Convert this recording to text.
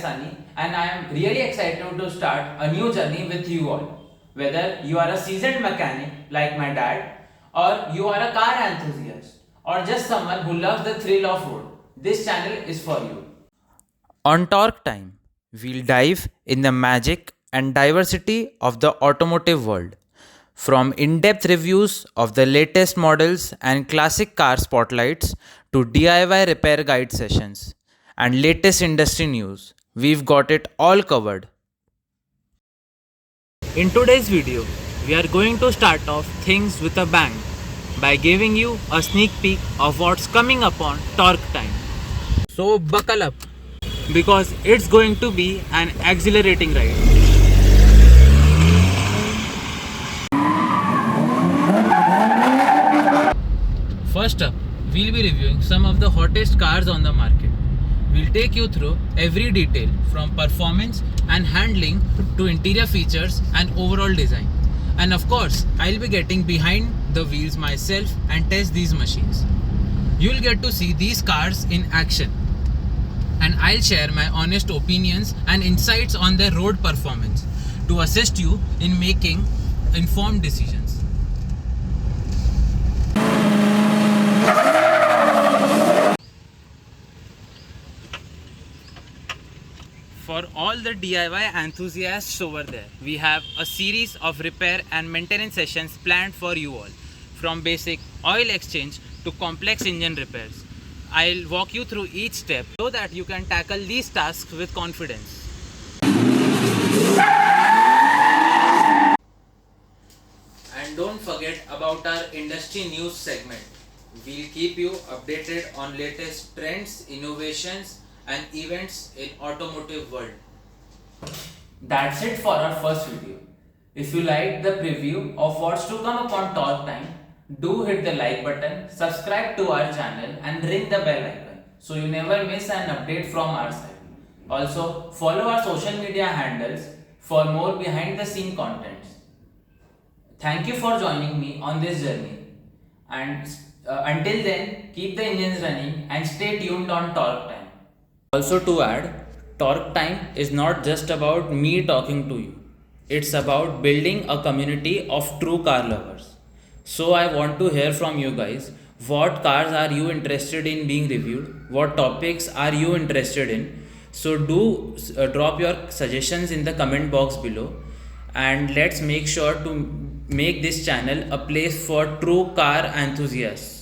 is Sunny and I am really excited to start a new journey with you all. Whether you are a seasoned mechanic like my dad, or you are a car enthusiast, or just someone who loves the thrill of road, this channel is for you. On Torque Time, we'll dive in the magic and diversity of the automotive world. From in depth reviews of the latest models and classic car spotlights to DIY repair guide sessions and latest industry news, we've got it all covered. In today's video, we are going to start off things with a bang by giving you a sneak peek of what's coming up on Torque Time. So buckle up because it's going to be an exhilarating ride. First up, we'll be reviewing some of the hottest cars on the market. We'll take you through every detail from performance and handling to interior features and overall design. And of course, I'll be getting behind the wheels myself and test these machines. You'll get to see these cars in action. And I'll share my honest opinions and insights on their road performance to assist you in making informed decisions. For all the DIY enthusiasts over there, we have a series of repair and maintenance sessions planned for you all, from basic oil exchange to complex engine repairs. I'll walk you through each step so that you can tackle these tasks with confidence. And don't forget about our industry news segment. We'll keep you updated on latest trends, innovations, and events in automotive world. That's it for our first video. If you liked the preview of what's to come upon Torque Time, do hit the like button, subscribe to our channel and ring the bell icon so you never miss an update from our side. Also, follow our social media handles for more behind the scene contents. Thank you for joining me on this journey. And until then, keep the engines running and stay tuned on Torque Time. Also to add, Torque Time is not just about me talking to you. It's about building a community of true car lovers. So I want to hear from you guys. What cars are you interested in being reviewed? What topics are you interested in? So do drop your suggestions in the comment box below. And let's make sure to make this channel a place for true car enthusiasts.